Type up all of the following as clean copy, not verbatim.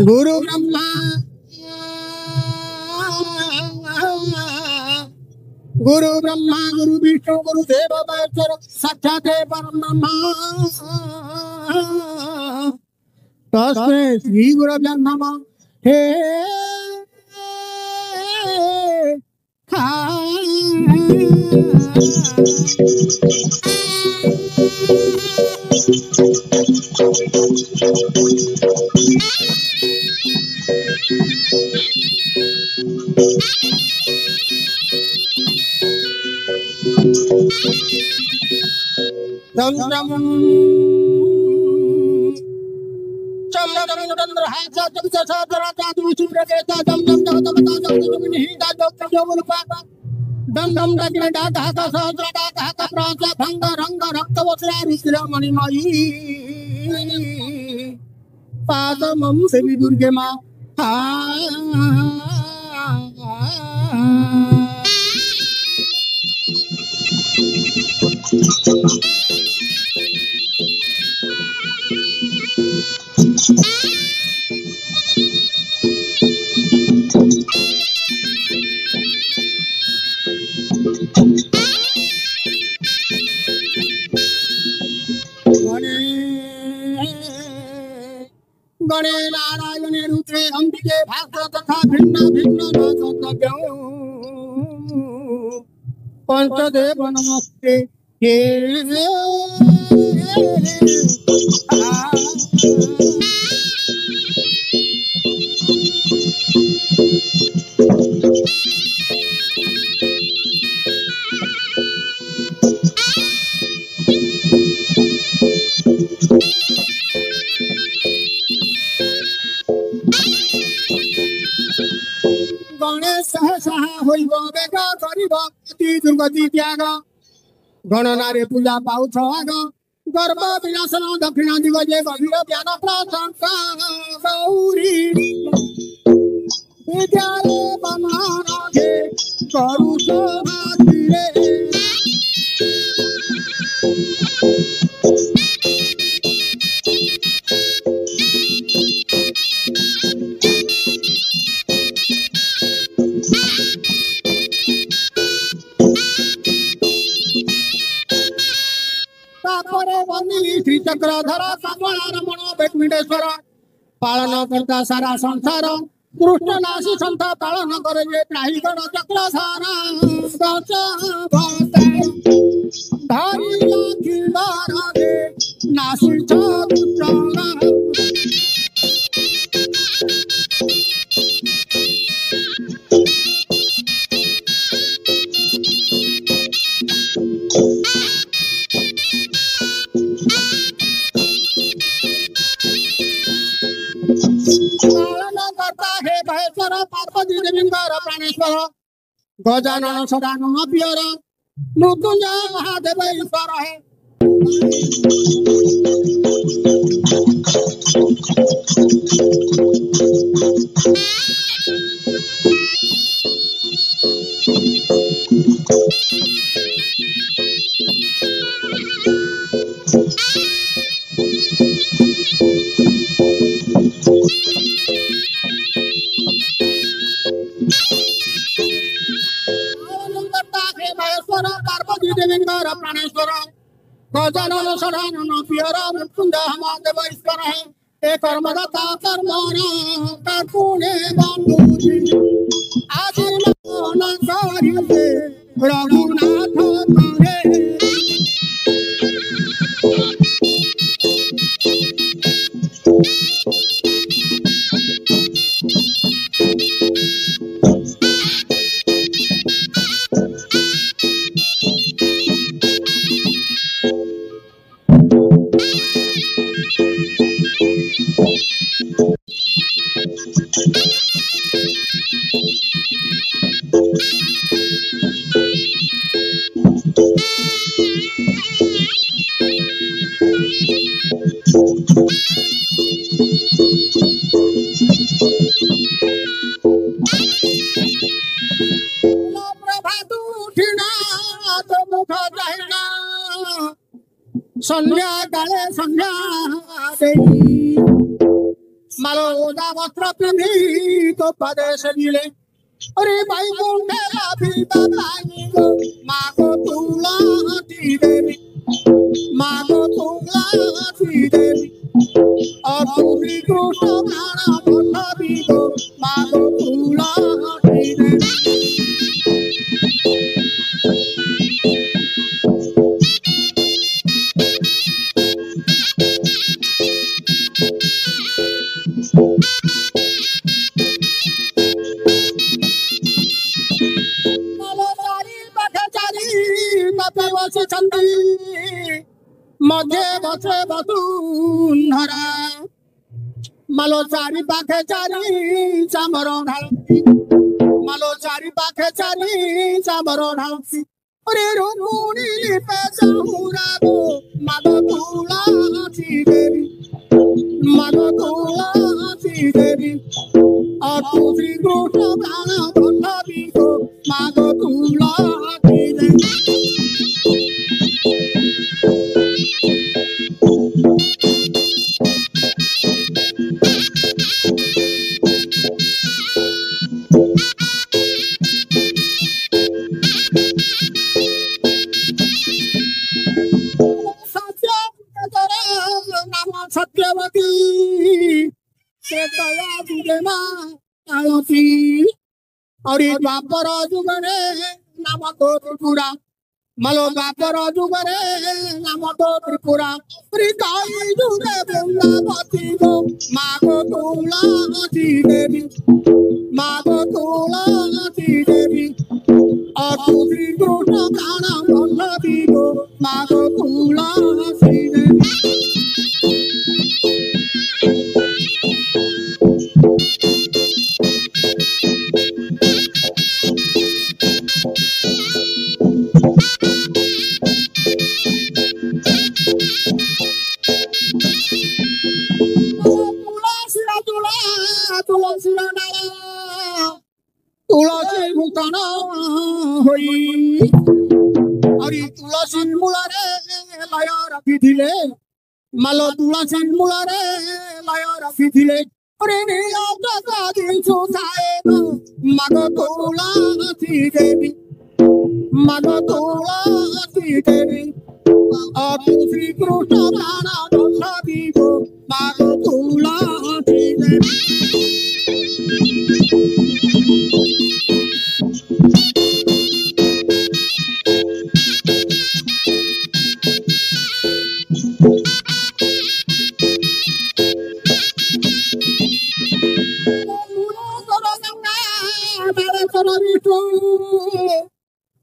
गुरु ब्रह्मा गुरु ब्रह्मा गुरु विष्णु गुरु देव महेश्वर साक्षात् परम ब्रह्म तस्मै श्री गुरवे नमः। हे दम दम चम दम दम रहा चा जब चा चा जरा चा तू चुप रखे चा दम दम दम दम दम दम नहीं दा दम जो बोल पाता दम दम दम डा धा का सहस्र डा धा का प्राचा भंग रंग रक्त वस्त्र रुद्र मणिमयी पादमं सेवि दुर्गे मां गणे नारायणे रुद्रे अंबिके भास्कर तथा भिन्न भिन्न नासत्यं पंचदेव नमस्ते हे गणेश सहसा होइब बेग करिब अति दुर्गति त्याग गणनारे पूजा पाउछ आग गर्भ विनाशन दक्षिण दिग जे गभीर ज्ञान प्रशंसा गौरी विद्यारे बनाराधे करुष भातिरे श्री चक्रधर रमण वेंकटेश्वर पालन करता सारा संसार कृष्ण नाशी संत पालन करे त्राही गण चक्र सारा नाशी पार्वती देवींकर प्राणेश्वर गजानन सदानन पियर मृत्युंजय महादेव ईश्वर है पार्वती देवींकर प्राणेश्वर गजानन सदानन पियर मृत्युंजय महादेव ईश्वर है एक कर्मदाता कर्मणा कर्पुणे बंधुजी आशीर्वाद करिते रघुनाथ करे संध्या काले संध्या देई मालो ओदा वस्त्र पिंधी तो पदेश दिले अरे भाई मुंडे लाभी बाबाई गो मागो तुलासी देवी मागो तुलासी देवी और श्री कृष्ण प्राण बल्लभी गो मागो तुलासी देवी मध्य बसे बसुंधरा मालो चारि पाखे चारि चामर ढालती मालो चारि पाखे चारि चामर ढालती अरे रुक्मिणी लिपे चाहुरा गो मागो तुलासी देवी मागो तुलासी देवी और श्री कृष्ण प्राण बल्लभी गो मागो तुलासी देवी सत्यवती और द्वापर जुगरे नाम तो त्रिपुरा मलो द्वापर जुगरे नाम तो त्रिपुरा गाई जुगे वृंदावती गो मागो तुलासी देवी मागो तुलासी देवी और श्री कृष्ण प्राण बल्लभी गो मागो तुलासी देवी तुलसी भूतन होई और तुलसी मूलरे लय रखिथिले मालो तुलसी मूलरे लय रखिथिले अरे नीलकंठ सुधाए मागो तुलसी देवी मागो तुलसी देवी और श्री कृष्ण प्राण बल्लभी गो मागो तुलसी देवी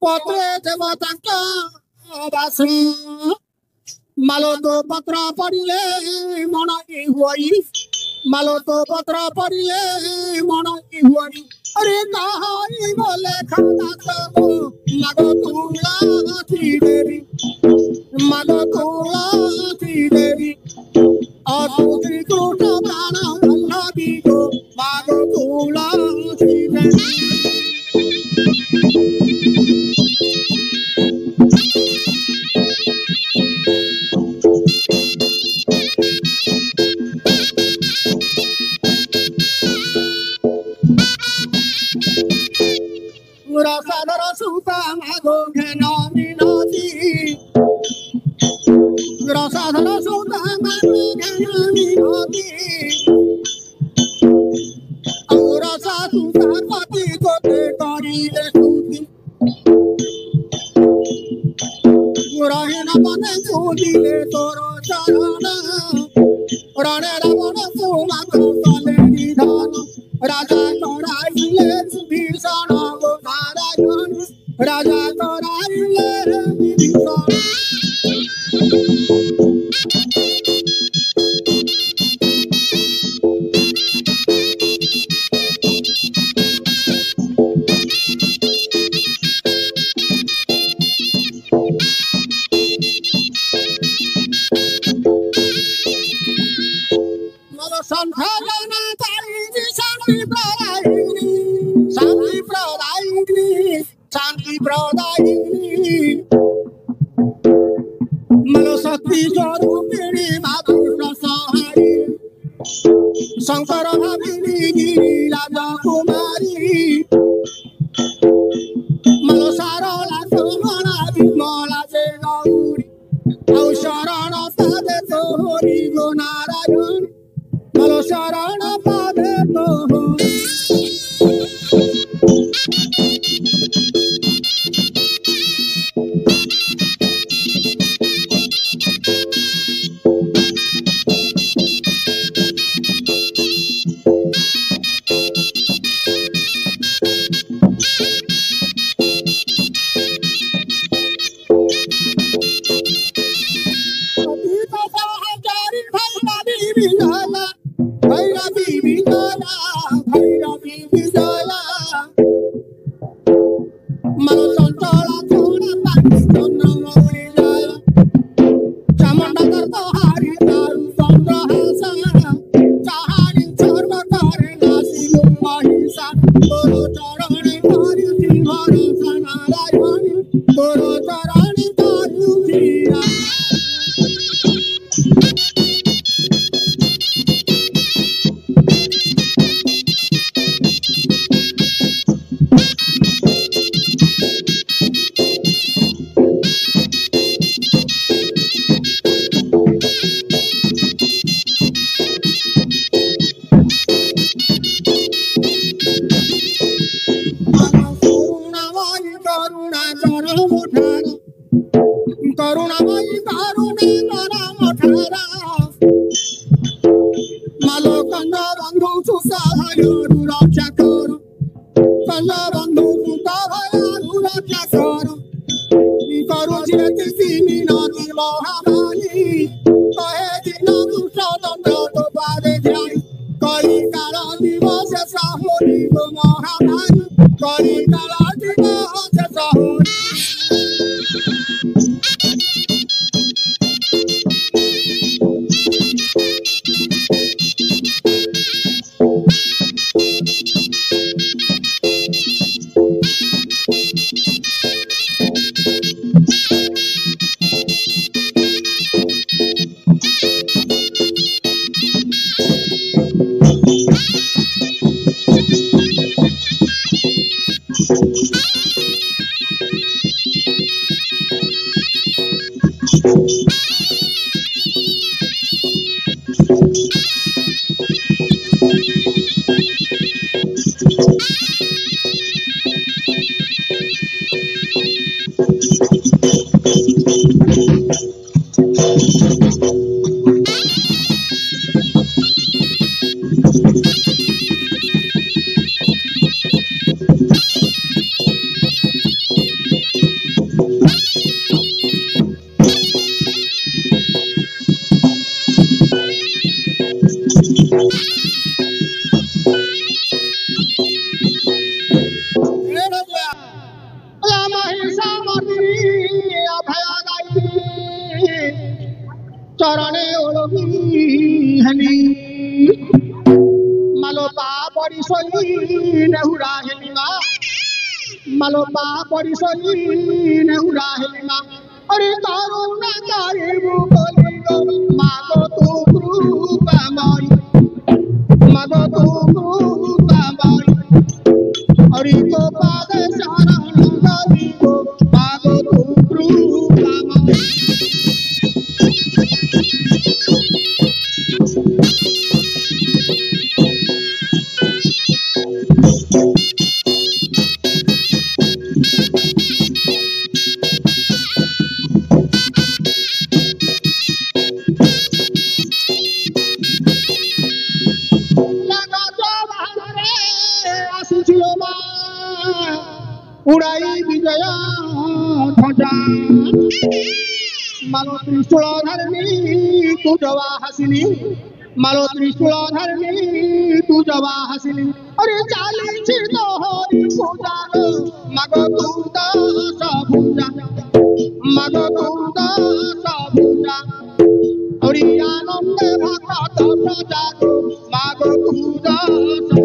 पत्रे देवता मालो तो पत्र पड़िले मन हुई मालो तो पत्र पड़िले मन हुई अरे कहाई बोले खाता तो मागो तुलासी देवी मागो तुलासी देवी और श्री कृष्ण प्राण बल्लभी गो मागो तुलासी देवी रसाधर सुता मागो घेनो मिनती रसाधर सुता मागो घेनो मिनती और रसा सुता पति कोते करिले स्तुति रहिन बने सुदिले तोर चरण रणे रावण सुमागो तले निधन राजा कराइले विभीषण गो नारायण राजा कराइले विभीषण संधाना तारी शांति प्रदायिनी मनो शक्ति स्वरूपिणी माधुर सहारी Shankar Giri Raja Kumari Malo Sarola Somana Vimola Gauri Au Sharana Pade Tohori Gonarayan Malo Sharana Pade Tohori चरणे ओळगी हली मालोपा परिसई नेहुरा हेलिमा मालोपा परिसई नेहुरा हेलिमा अरे करुणा करिबु बोलिगो मागो तू कृपामय मागो तू कृपामय अरे तो पादे शरण लगिगो मागो तू कृपामय उड़ाई विजय ध्वजा मालो त्रिशूल धरणी तू जवा हसिनी मालो त्रिशूल धरणी तू जवा हसिनी अरे चाली छितो होरी पूजा मगो तू दास पूजा मगो तू दास पूजा अरे आनंद भक्त प्रजा मगो तू दास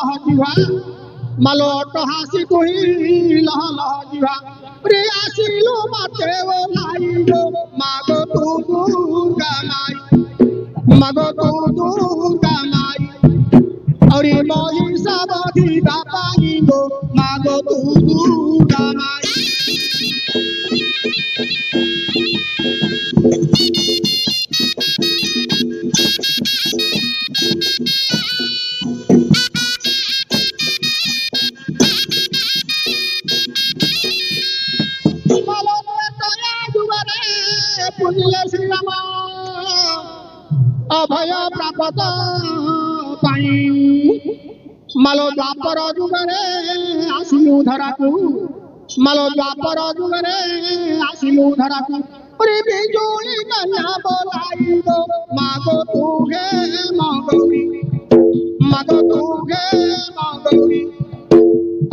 लह जीवा मालो अट्टहासी तुही लह लह जीवा रे आसिलो माते वो लाई गो मागो तू दुर्गा माई मागो तू दुर्गा माई और महिषावधी बापाई गो मागो तू दुर्गा माई श्री राम अभय प्राप्त मालो द्वापर जुगरे आसिलु धराकू मालो द्वापर जुगरे आसिलु धराकू रे बिजुली कन्या बोलाई गो मागो तू गे मगौरी मागो तू गे मगौरी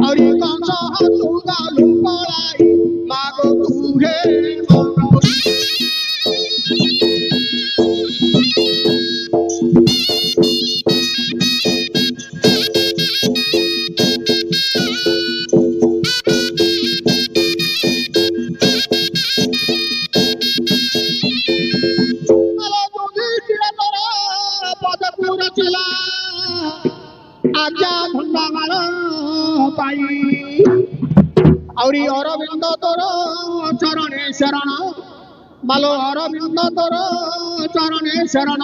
और कंस हाथू गालू पलाई मागो तू गे मगौरी आज्ञा धंडामाल पाई और अरविंद तोर चरणे शरण मालो अरविंद तोर चरणे शरण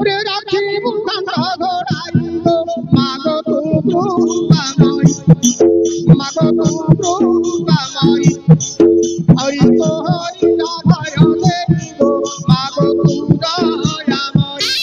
रे राखी मुखंड घोड़ाई गो मागो तू कृपा मई मागो तू कृपा मई और तोहरी दया देवी गो मागो तू दया मई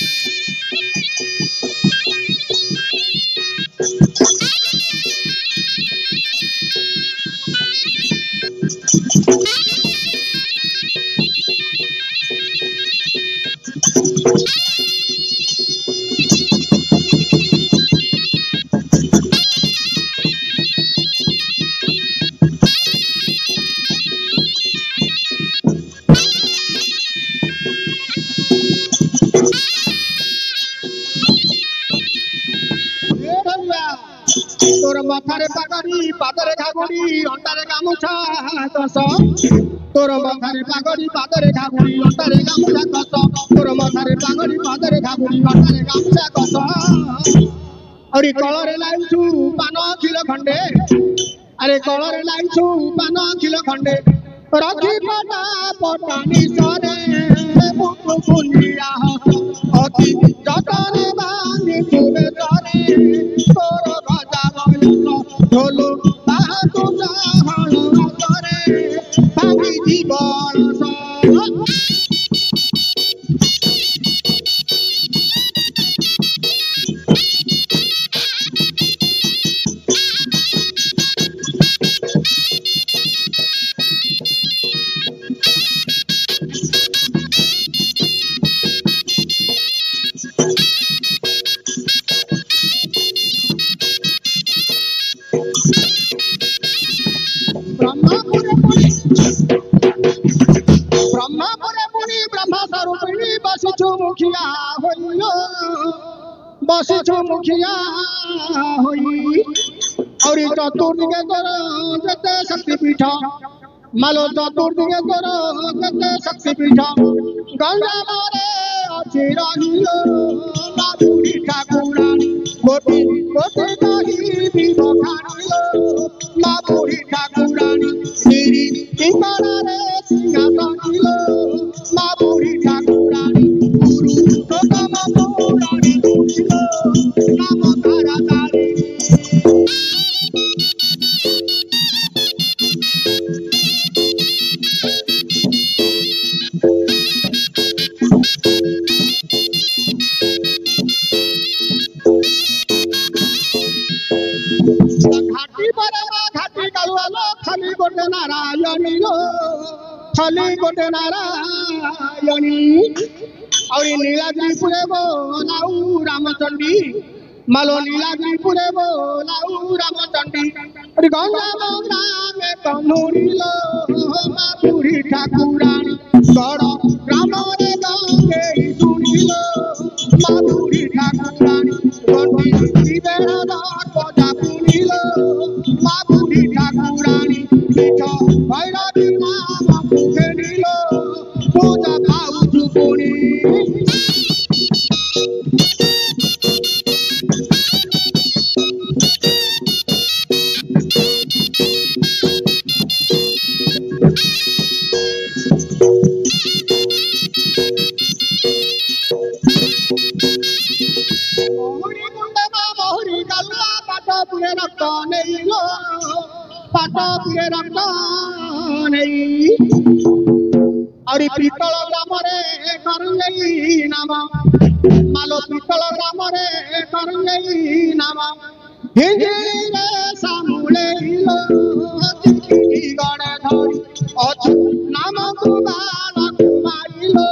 तोर मथारे पागड़ी पादरे घागुड़ी अंटारे गामुछा कस तोर मथारे पागड़ी पादरे घागुड़ी अंटारे गामुछा कस तोर मथारे पागड़ी पादरे घागुड़ी अंटारे गामुछा कस और कलरे लाइछु पान किलो खंडे अरे कलरे लाइछु पान किलो खंडे रखी पटा पटानी सरे मुकु कुंडिया हस अति जतने बांधी तुरे तरे तोर ढोलो तू जाहल करे भागी जीवन बसिछु मुखिया होई और चतुर्दिगे तोर जते शक्तिपीठ मालो चतुर्दिगे तोर जते शक्तिपीठ गंगा मारे अछि रहिलो ना बुढ़ी ठाकुरानी कोटि कोटि कही विभखानिलो ना बुढ़ी ठाकुरानी गिरी किंकरा रे सिंहासनिलो ना बुढ़ी ठाकुरानी गुरु तोतम पुराणी दुखिलो नाम धारा तारी घाटी पर घाटी कालुआलो खाली गोटे नारायणी लो खाली गोटे नारायणी और नीलाद्री पुरे बोलाऊ रामचंडी मालो नीलाद्री पुरे बोलाऊ रामचंडी और गंगा गंगा में कन्हूरी लो मा बुढ़ी ठाकुरानी गड़ राम रे गंगे सुनी लो मा बुढ़ी ठाकुरानी गंडी बेड़ा पुरे रक्त नहीं लो पाट पुरे रक्त नहीं और पीतल ग्राम रे करंगई नाम मालो पीतल ग्राम रे करंगई नाम हिंजिली रे सामुले लो गणे धरी अछु नाम कुमार कुमारिलो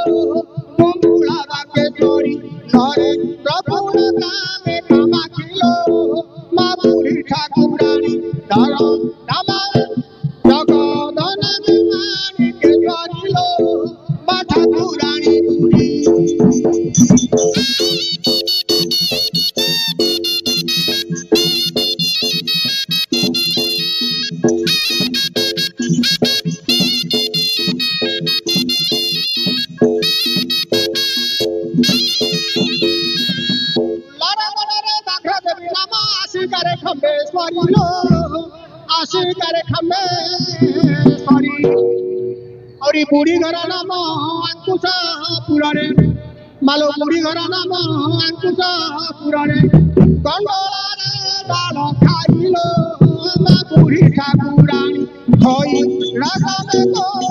कुंभुला बाके चोरी नरे प्रभु नामे कामाखिलो मा बुढ़ी ठाकुरानी धर नाम जगदन मानी के चोरिलो मा ठाकुरानी बुढ़ी करे खम्बे स्वारी लो आशी करे खम्बे स्वारी और बुढ़ी घर नाम अंकुश पुराणे मालो बुढ़ी घर नाम अंकुश पुराणे गंडोला रे डाल खाइलो बुढ़ी ठाकुरानी होई राजा में तो